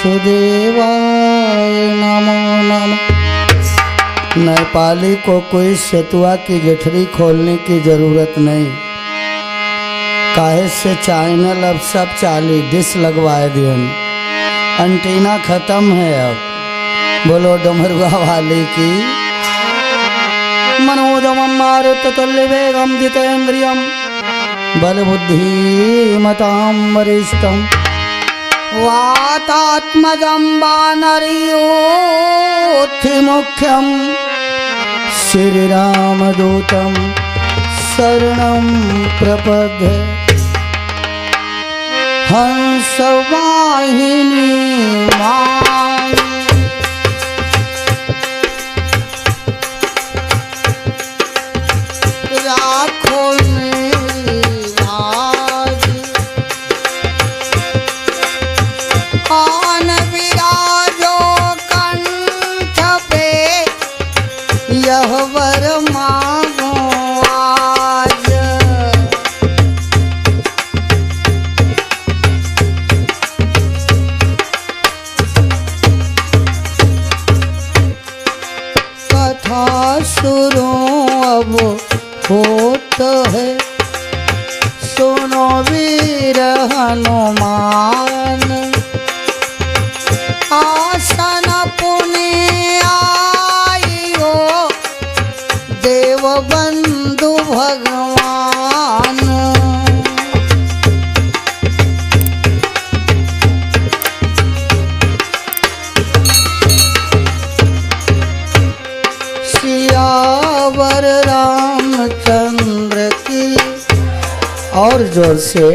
वासुदेवाय नमो नमः। नेपाली को कोई सतुआ की गठरी खोलने की जरूरत नहीं, काहे से चैनल अब सब चाली डिश लगवाए दिए, एंटीना खत्म है अब। बोलो डमरुआ वाले की। मनोजमं मारुततुल्य वेगं जितेन्द्रियं बलबुद्धिमतां वरिष्ठं वातात्मजं वानरयोऽधिमुख्यं श्रीरामदूतं शरणं प्रपद्ये। हंसवाहिनी मां राखो मेरी लाज, आन विराजो कंठ पे यह वर मांगो आज। कथा सुनो अब होत है, सुनो वीर हनुमान, आसन पुण्य आयो देव बंधु भगवान। सियावर रामचंद्र की, और जोर से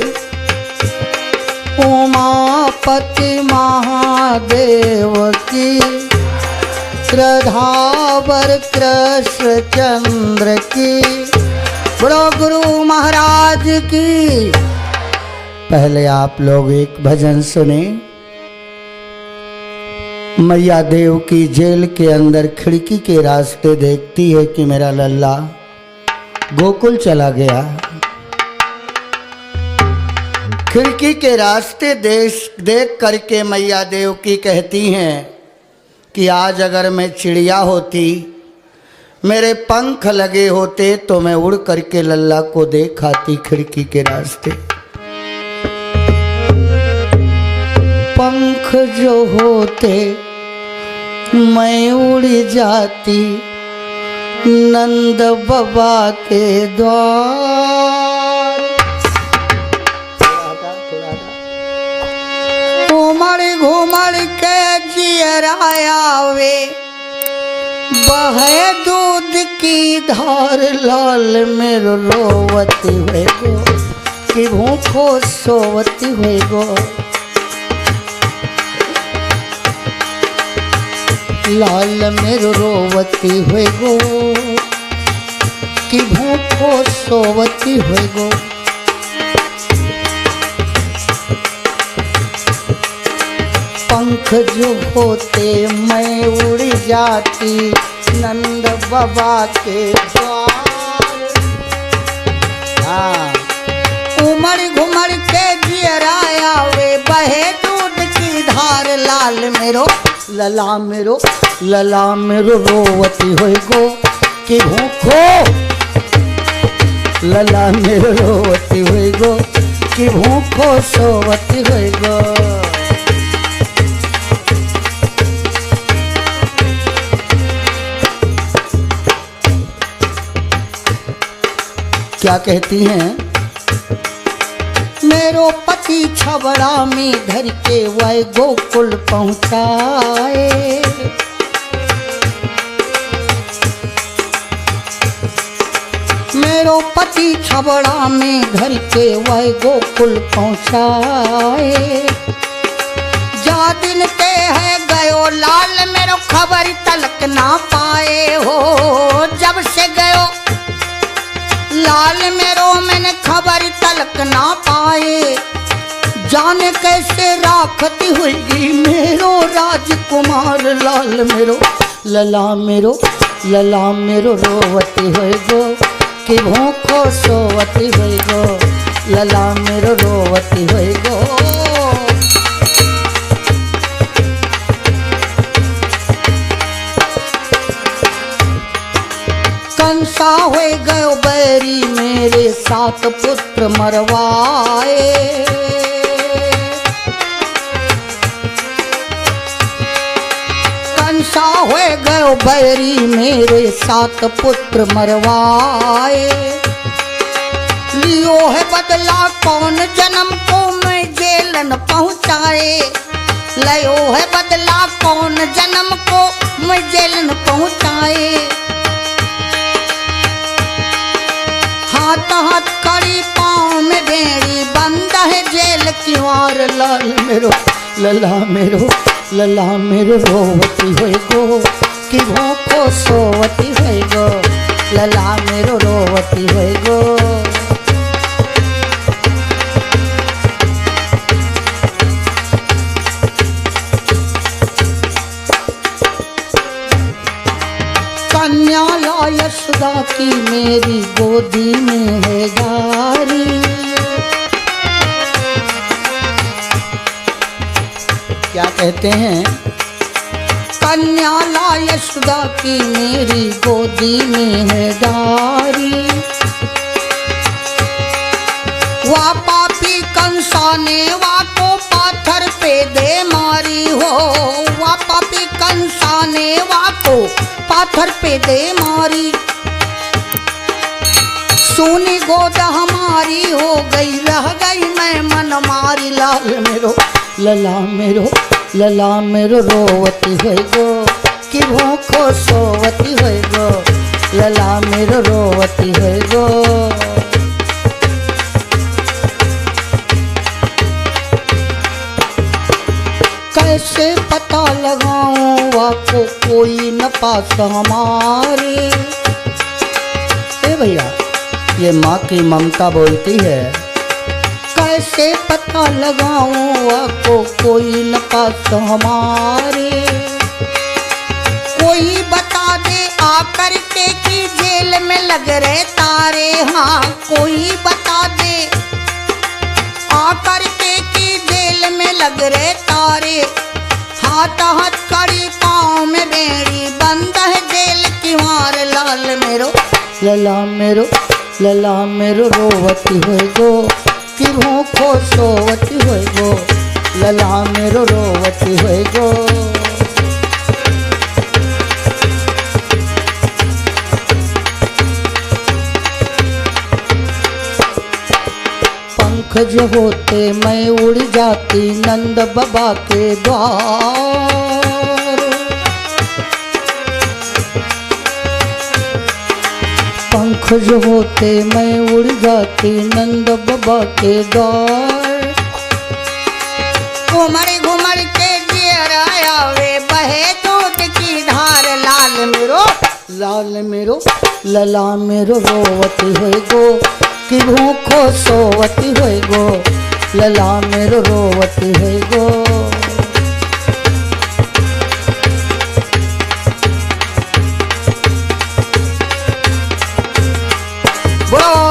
उमापति महादेव की, श्रद्धावर कृष्ण चंद्र की, बड़ो गुरु महाराज की। पहले आप लोग एक भजन सुने। मैया देव की जेल के अंदर खिड़की के रास्ते देखती है कि मेरा लल्ला गोकुल चला गया। खिड़की के रास्ते देख करके मैया देव की कहती हैं कि आज अगर मैं चिड़िया होती, मेरे पंख लगे होते तो मैं उड़ करके लल्ला को देख आती खिड़की के रास्ते। पंख जो होते मैं उड़ जाती नंद बाबा के द्वार। घूमड़ घूमड़ के जियराया वे, बहे दूध की धार लाल मेरो रोवती हुए गो, कि भूखो सोवती हुए गो। लाल मेरो रोवती हुए गो, कि भूखो सोवती हुए गो। पंख जो होते मैं उड़ जाती नंद बाबा के द्वार। उमड़ घुमड़ के जियराया वे, बहे दूध की धार लाल मेरो लला मेरो रोवती होई गो, कि भूखो लला मेरो रोवती होई गो, कि भूखो सोवती होई गो। क्या कहती हैं? मेरो पति छबड़ा में धर के वह गोकुल पहुँचाए। मेरो पति छबड़ा में धर के वह गोकुल पहुँचाए। जा दिन ते है गयो लाल मेरो खबर तलक ना पाए हो। जब से गयो लाल मेरो मैंने खबर तलक ना पाए। जाने कैसे राखती हुई मेरो राजकुमार लाल मेरो लला मेरो रोवती हुई गो, कि भूखो सोवती हुई गो। लला मेरो रोवती हुई गो। कंसा हो गयो बैरी मेरे 7 पुत्र मरवाए। कंसा हो गयो बैरी मेरे 7 पुत्र मरवाए। लियो है बदला कौन जन्म को मैं जेल न पहुँचाए। लियो है बदला कौन जन्म को मैं जेल न पहुँचाए। हाथ हाथ कड़ी पाँव में बेड़ी बंद है जेल की वार। लाल मेरो लला मेरो लला मेरो रोवती होए गो कि भूखो सोवती होए गो। लला मेरो रोवती होए गो। कन्या ला यशोदा की मेरी गोदी में है गारी। क्या कहते हैं? कन्या ला यशोदा की मेरी गोदी में है डारी। वा पापी कंसा ने वा को पाथर पे दे मारी हो। वा पापी कंसा ने वा को पाथर पे दे मारी। सोनी गोद हमारी हो गई रह गई मैं मन मारी। लाल मेरो लला मेरो लला मेरो रोवती होए गो कि भूखो सोवती होए गो। लला मेरो रोवती होए गो। कैसे पता लगाऊं वाको कोई न पास हमारे। ए भैया ये माँ की ममता बोलती है। कैसे पता लगाऊं आपको कोई न पास हमारे। कोई बता दे आकर के कि जेल में लग रहे तारे। हाँ कोई बता दे आकर के कि जेल में लग रहे तारे। हाथ हाथ कड़ी पाँव में बेड़ी बंद है जेल की मार। लाल मेरो लला मेरो लला मेरो रोवती होए गो कि भूखो सोवती होए गो। लला मेरो रोवती होए गो। पंख जो होते मैं उड़ जाती नंद बाबा के द्वार। पंख जो होते मैं उड़ जाती नंद बाबा के द्वार। घुमर घुमर के जियर आवे बहे दूध की धार। लाल मेरो लला मेरो रोवती होए गो कि भूखो सोवती होए गो। लला मेरो रोवती होए गो।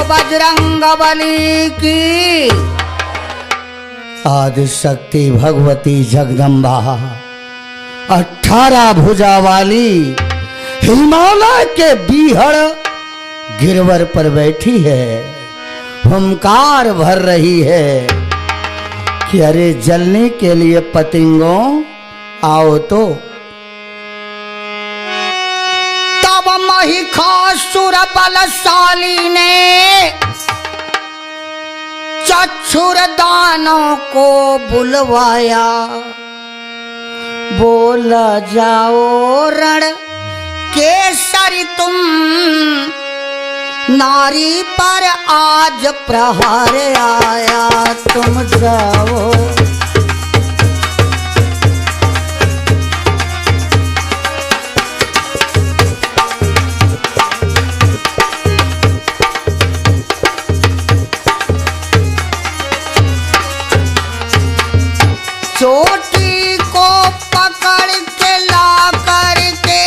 बजरंग बली की। आदि शक्ति भगवती जगदम्बा 18 भुजा वाली हिमालय के बीहड़ गिरवर पर बैठी है। हुंकार भर रही है कि अरे जलने के लिए पतंगों आओ तो। महिषासुर बलशाली ने चक्षुर दानों को बुलवाया। बोला जाओ रण केसरी तुम नारी पर आज प्रहार आया। तुम जाओ चोटी को पकड़ के ला करके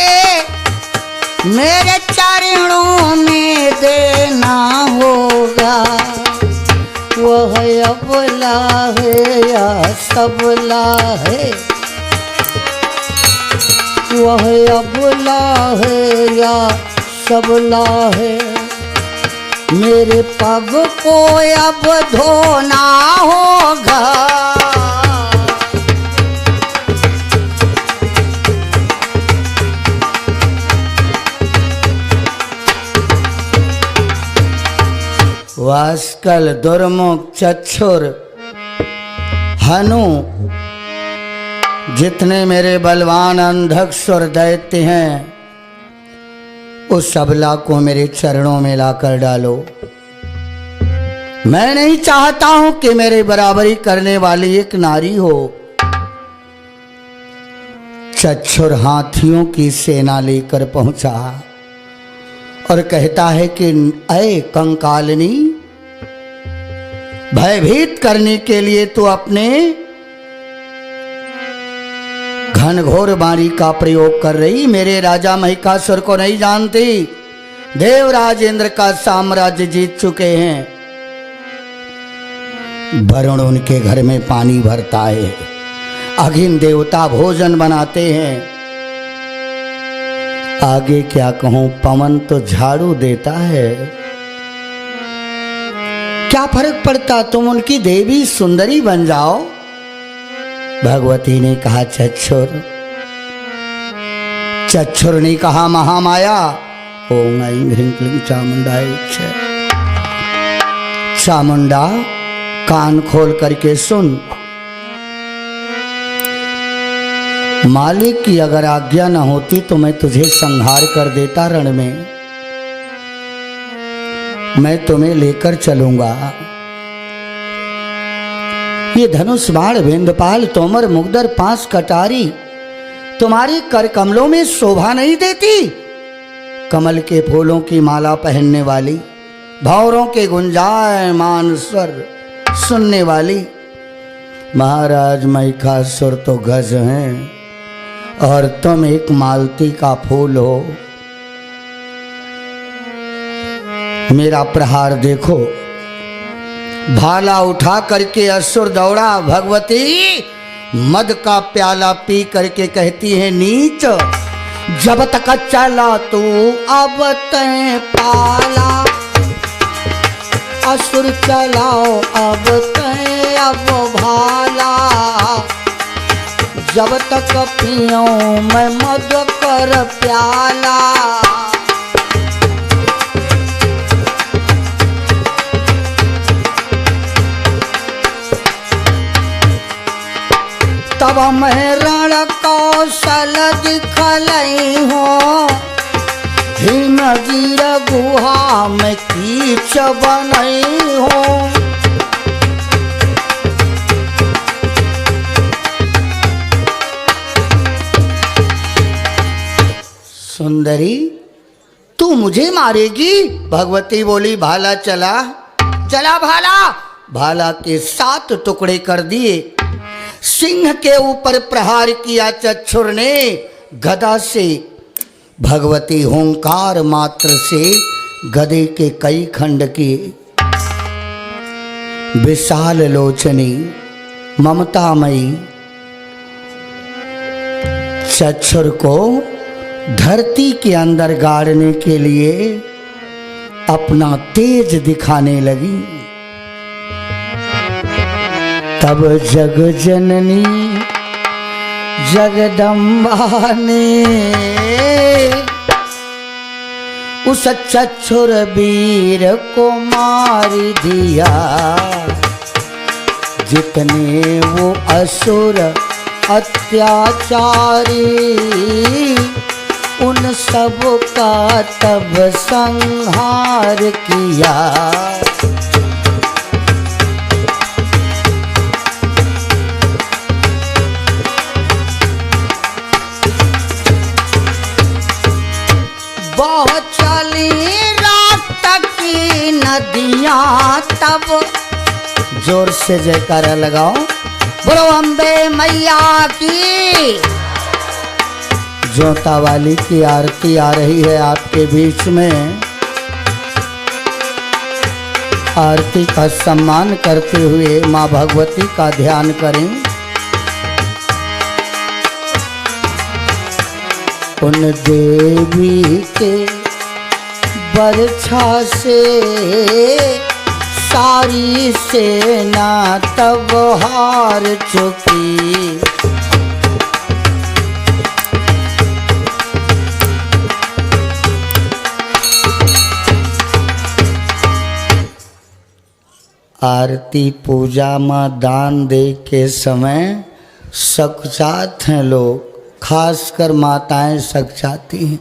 मेरे चरणों में देना होगा। वह अबला है या सबला है। वह अबला है या सबला है, मेरे पग को अब धोना होगा। वास्कल दुर्मुख चच्छुर हनु, जितने मेरे बलवान अंधक दैत्य हैं, उस सबला को मेरे चरणों में लाकर डालो। मैं नहीं चाहता हूं कि मेरे बराबरी करने वाली एक नारी हो। चच्छुर हाथियों की सेना लेकर पहुंचा और कहता है कि अय कंकालिनी, भयभीत करने के लिए तू अपने घनघोर बाणी का प्रयोग कर रही। मेरे राजा महिषासुर को नहीं जानती, देवराज इंद्र का साम्राज्य जीत चुके हैं। वरुण उनके घर में पानी भरता है, अग्नि देवता भोजन बनाते हैं। आगे क्या कहूं, पवन तो झाड़ू देता है। क्या फर्क पड़ता, तुम उनकी देवी सुंदरी बन जाओ। भगवती ने कहा चच्छुर, चच्छुर ने कहा महामाया, ओम ऐं ह्रीं क्लीं चामुंडाय नमः। चामुंडा कान खोल करके सुन, मालिक की अगर आज्ञा न होती तो मैं तुझे संहार कर देता रण में। मैं तुम्हें लेकर चलूंगा। ये धनुष बाण विंध्यपाल तोमर मुगदर पांच कटारी तुम्हारी कर कमलों में शोभा नहीं देती। कमल के फूलों की माला पहनने वाली, भौरों के गुंजायमान स्वर सुनने वाली। महाराज महिषासुर तो गज हैं और तुम एक मालती का फूल हो। मेरा प्रहार देखो। भाला उठा करके असुर दौड़ा। भगवती मद का प्याला पी करके कहती है, नीच जब तक चला तू अब तैं पाला, असुर चलाओ अब तैं अब भाला। जब तक पियो मैं मद कर प्याला। तब मैं रण कौशल दिखलई हो, हिमगिर गुहा में कीच बनई हो। सुंदरी तू मुझे मारेगी? भगवती बोली, भाला चला। चला भाला। भाला के 7 टुकड़े कर दिए। सिंह के ऊपर प्रहार किया चच्छुर ने गदा से। भगवती होंकार मात्र से गदे के कई खंड किए। विशाल लोचनी ममतामयी चच्छुर को धरती के अंदर गाड़ने के लिए अपना तेज दिखाने लगी। तब जग जननी जगदम्बा ने उस चच्छुर वीर को मार दिया। जितने वो असुर अत्याचारी, उन सब का तब संहार किया। बहुत चली रात की नदियां तब। जोर से जयकारा लगाओ, बोलो अम्बे मैया की। जोता वाली की आरती आ रही है आपके बीच में। आरती का सम्मान करते हुए माँ भगवती का ध्यान करें। उन देवी के बरछा से सारी सेना तब हार चुकी। आरती पूजा में दान दे के समय सकचात हैं लोग, खासकर माताएं सकचाती हैं।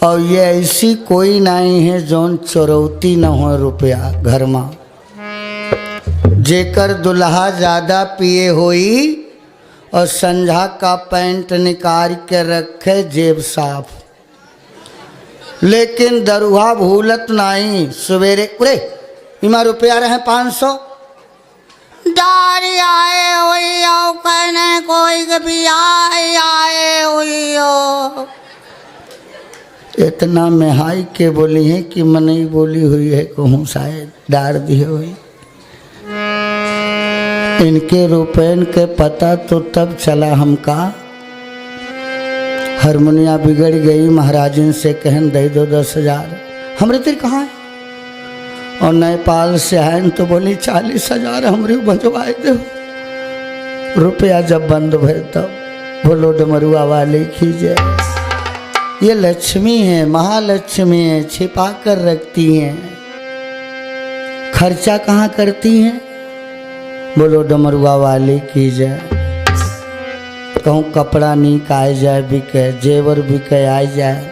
और ये ऐसी कोई नहीं है जोन चोरौती न हो रुपया घर में। जेकर दुल्हा ज़्यादा पिए होई और संझा का पैंट निकाल के रखे जेब साफ, लेकिन दरुहा भूलत नहीं। सवेरे उरे इमा रुपया रहे 500 दारी आए हुई हो, कहने कोई भी आए हुई हो। इतना मेहाई के बोली है कि मनई बोली हुई है, कहूँ शायद डार दी हुई। इनके रुपयन के पता तो तब चला हमका। हारमोनिया बिगड़ गई, महाराजन से कहन दे दो 10,000। हमरे तेरे कहाँ है? और नेपाल से आए तो बोली 40,000 हमरे बंधवाए दो। रुपया जब बंद भर तब बोलो डमरुआ वाले खींचे। ये लक्ष्मी है, महालक्ष्मी है, छिपा कर रखती हैं। खर्चा कहाँ करती हैं? बोलो डमरुआ वाले की जाए। कहूँ कपड़ा नीक आए जाए बिके, जेवर बिके आ जाए।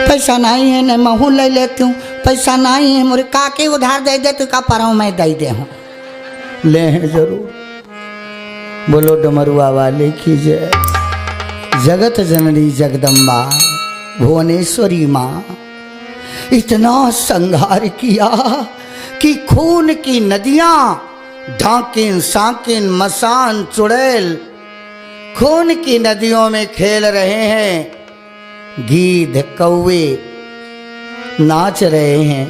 पैसा नहीं है न महू ले लेती हूँ, पैसा नहीं है मोरे काके उधार दे दे तो का पारा मैं दे दे हूँ। ले हैं जरूर। बोलो डमरुआ वाले की जय। जगत जननी जगदम्बा भुवनेश्वरी माँ, इतना संहार किया कि खून की नदियाँ ढाकिन साकिन मसान चुड़ैल खून की नदियों में खेल रहे हैं। गीध कौवे नाच रहे हैं।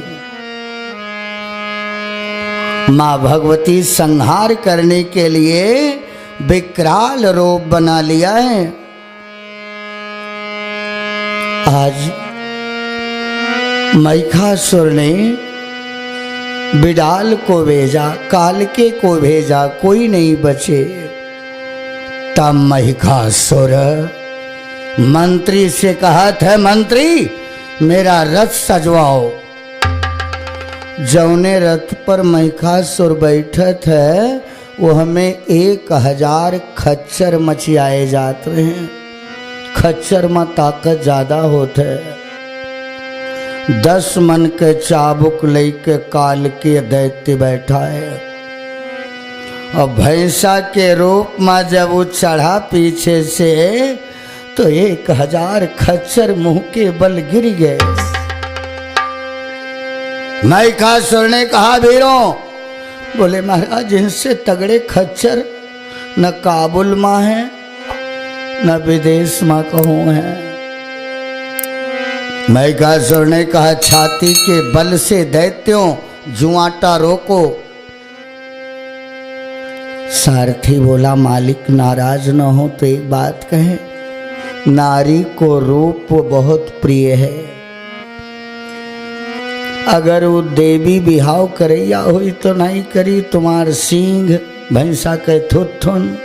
माँ भगवती संहार करने के लिए विकराल रूप बना लिया है। आज महिषासुर ने बिडाल को भेजा, कालके को भेजा, कोई नहीं बचे। तब महिषासुर मंत्री से कहा था, मंत्री मेरा रथ सजवाओ। जौने रथ पर महिषासुर बैठे थे वो हमें 1000 खच्चर मचियाए जाते हैं। खच्चर में ताकत ज्यादा होते। 10 मन के चाबुक लेके काल के दैत्य बैठा है। और भैंसा के रूप में जब वो चढ़ा पीछे से तो 1000 खच्चर मुंह के बल गिर गए। महिषासुर ने कहा, वीरों, बोले महाराज इनसे तगड़े खच्चर न काबुल में है न विदेश में कहूँ है। महिषासुर ने कहा, छाती के बल से दैत्यों जुआटा रोको। सारथी बोला, मालिक नाराज न हो तो एक बात कहे, नारी को रूप बहुत प्रिय है। अगर वो देवी बिहाव करैया हुई तो नहीं करी। तुम्हार सींग, भैंसा के थुथुन,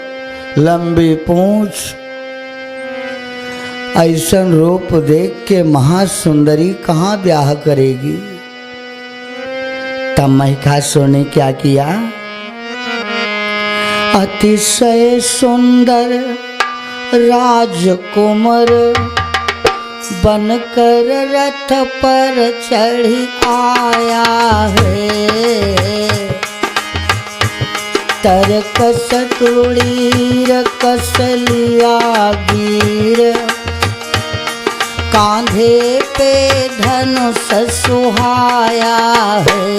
लंबी पूंछ, ऐसन रूप देख के महासुंदरी कहाँ ब्याह करेगी। तब महिषासुर ने क्या किया, अतिशय सुंदर राजकुमार बनकर रथ पर चढ़ी आया है। तरकस तुड़ीर कसलिया वीर, कांधे पे धनुष सुहाया है।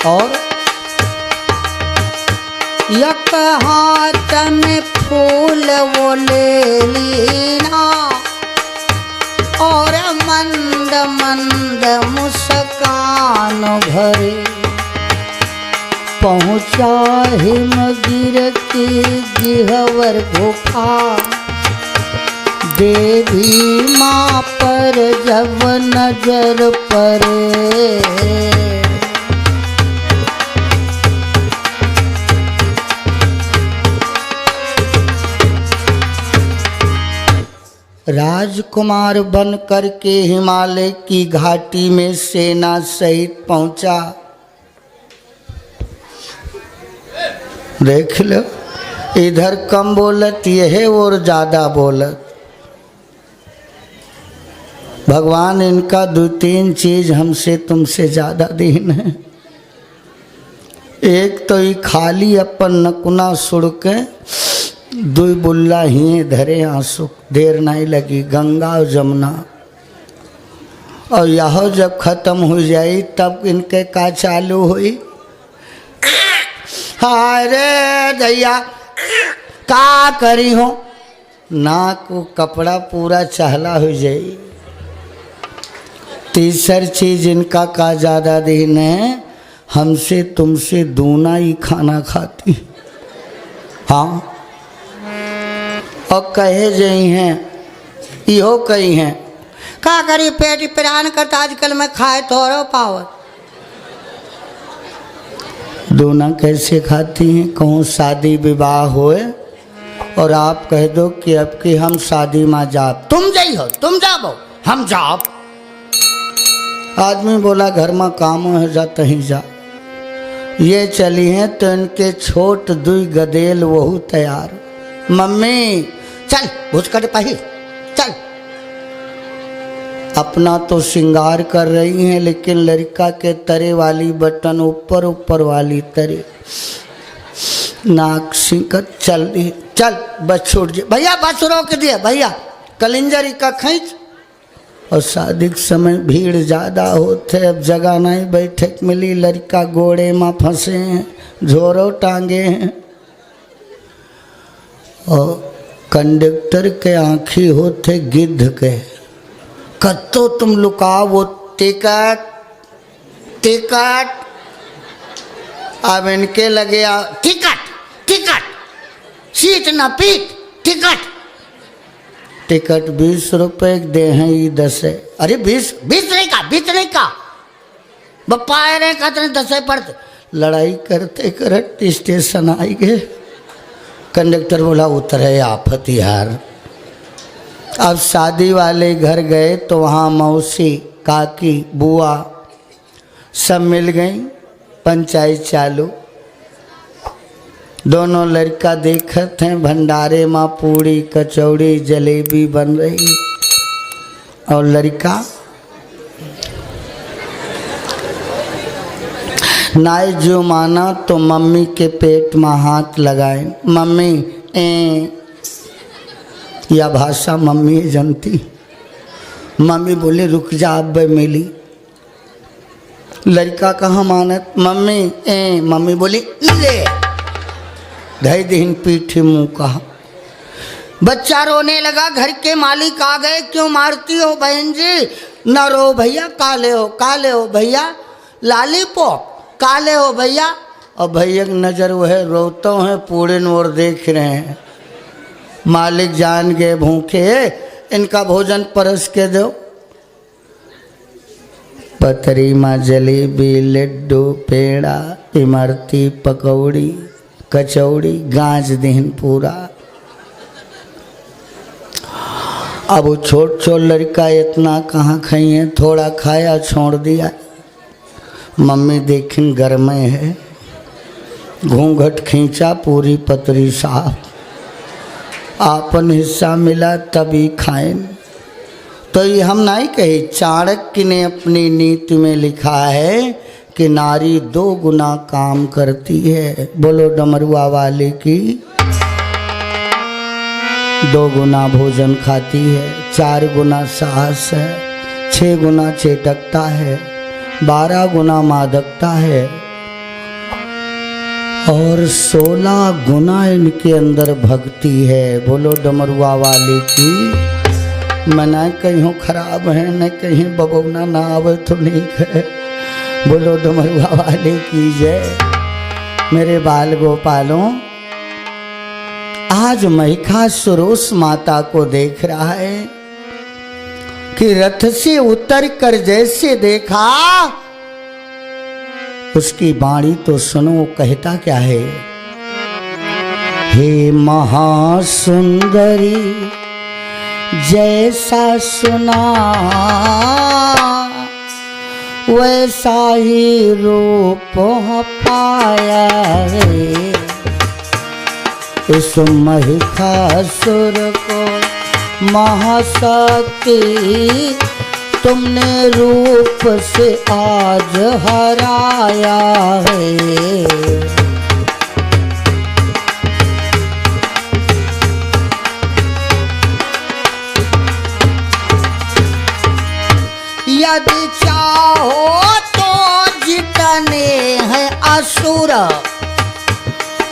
और एक हाथ में फूल वो ले लीना और मंद मंद मुस्कान भरे पहुँचा हिमगिर की गिहवर गुफा। देवी माँ पर जब नजर पड़े राजकुमार बन करके हिमालय की घाटी में सेना सहित पहुंचा। देख लो, इधर कम बोलत यह और ज्यादा बोलत। भगवान इनका 2-3 चीज हमसे तुमसे ज्यादा दीन है। एक तो ये खाली अपन नकुना सुड़ के 2 बुल्ला ही धरे आंसू, देर नहीं लगी गंगा और जमुना। और यह जब खत्म हो जाई तब इनके का चालू हुई, हाय रे दैया का करी हो, नाक को कपड़ा पूरा चहला हो जाई। तीसरी चीज इनका का ज्यादा दिन है, हमसे तुमसे दूना ही खाना खाती। हाँ, और कहे जई हैं इहो कही हैं का करी पेट पिरान करता आजकल में खाए थोड़ो पावर। दूना कैसे खाती हैं? कहूँ शादी विवाह होए और आप कह दो कि अब की हम शादी में जाब, तुम जाइ हो, तुम जाबो, हम जाब। आदमी बोला घर में काम है जाता ही जा। ये चली हैं तो इनके छोट 2 गदेल वहू तैयार। मम्मी चल भुजकट पहिर चल। अपना तो श्रृंगार कर रही हैं लेकिन लड़का के तरे वाली बटन ऊपर ऊपर वाली तरे, नाक सिंकत चल दी। चल बस छूट जाए भैया, बस रोक दिया भैया, कलिंजरी का खींच। और शादी के समय भीड़ ज़्यादा होते, अब जगह नहीं बैठे मिली, लड़का गोड़े में फंसे हैं, झोरो टांगे हैं। और कंडक्टर के आँखी होते गिद्ध के, कत्तो तुम लुकाओ वो टिकट टिकट। अब इनके लगे टिकट टिकट, सीट न पीट, टिकट टिकट 20 रुपए दे हैं, ये 10 है। अरे 20 नहीं का, 20 नहीं का, बप्पा रहे कहते 10 पड़ते। लड़ाई करते करते स्टेशन आई गए। कंडक्टर बोला उतरे आप हथियार। अब शादी वाले घर गए तो वहाँ मौसी काकी बुआ सब मिल गई, पंचायत चालू। दोनों लड़का देखते हैं भंडारे में पूड़ी कचौड़ी जलेबी बन रही, और लड़का नाई जो माना तो मम्मी के पेट में हाथ लगाए। मम्मी या भाषा मम्मी जानती। मम्मी बोले रुक जा अब मिली। लड़का कहाँ मानत, मम्मी मम्मी बोली ले, धई दिन पीठ मुँह कहा। बच्चा रोने लगा, घर के मालिक आ गए, क्यों मारती हो बहन जी? न रो भैया, काले हो भैया, लॉलीपॉप काले हो भैया। और भैया की नज़र वह रोते हैं पूरे नोर देख रहे हैं। मालिक जान गए भूखे, इनका भोजन परस के दो। पतरी माँ जलेबी लड्डू पेड़ा इमरती पकौड़ी कचौड़ी गाज दिन पूरा। अब वो छोट छोट लड़का इतना कहाँ खाई है, थोड़ा खाया छोड़ दिया। मम्मी देखिन घर में है, घूंघट खींचा पूरी पतरी साफ, आपन हिस्सा मिला तभी खाएं। तो ये हम नहीं कही, चाणक्य ने अपनी नीति में लिखा है कि नारी 2 गुना काम करती है। बोलो डमरुआ वाले की। 2 गुना भोजन खाती है, 4 गुना साहस है, 6 गुना चेटकता है, 12 गुना मादकता है, और 16 गुना इनके अंदर भक्ति है। बोलो डमरुआ वाले की। मना कहीं खराब है न कहीं बबौना ना आवे तो नहीं है। बोलो डमरुआ वाले की जय। मेरे बाल गोपालों, आज महिषासुर उस माता को देख रहा है कि रथ से उतर कर जैसे देखा, उसकी वाणी तो सुनो, वो कहता क्या है। हे महासुंदरी जैसा सुना वैसा ही रूप पाया है। इस महिषासुर को महाशक्ति तुमने रूप से आज हराया है। यदि चाहो तो जितने हैं असुर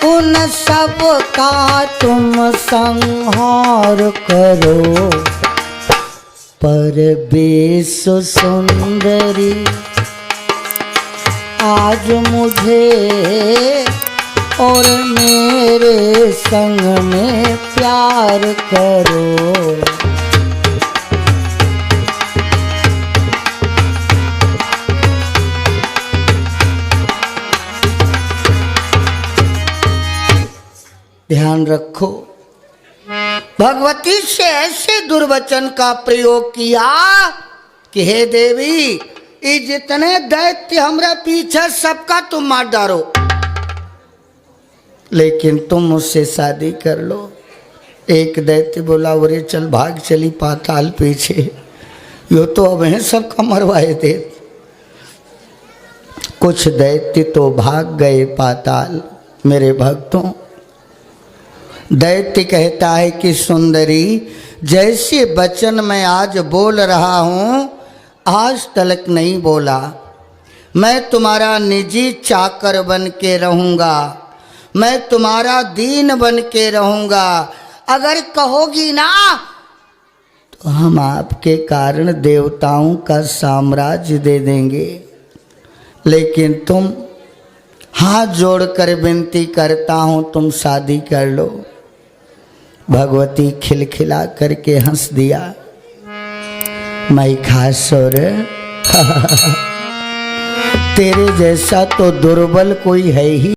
उन सब का तुम संहार करो, पर बेसु सुंदरी आज मुझे और मेरे संग में प्यार करो। ध्यान रखो, भगवती से ऐसे दुर्वचन का प्रयोग किया कि हे देवी, ये जितने दैत्य हमरा पीछे सबका तुम मार डालो, लेकिन तुम मुझसे शादी कर लो। एक दैत्य बोला, अरे चल भाग चली पाताल पीछे, यो तो अब हैं सबका मरवाए थे। कुछ दैत्य तो भाग गए पाताल। मेरे भक्तों, दैत्य कहता है कि सुंदरी, जैसे वचन मैं आज बोल रहा हूँ आज तलक नहीं बोला। मैं तुम्हारा निजी चाकर बन के रहूँगा, मैं तुम्हारा दीन बन के रहूँगा। अगर कहोगी ना तो हम आपके कारण देवताओं का साम्राज्य दे देंगे, लेकिन तुम हाथ जोड़कर विनती करता हूँ तुम शादी कर लो। भगवती खिलखिला करके हंस दिया। महिषासुर तेरे जैसा तो दुर्बल कोई है ही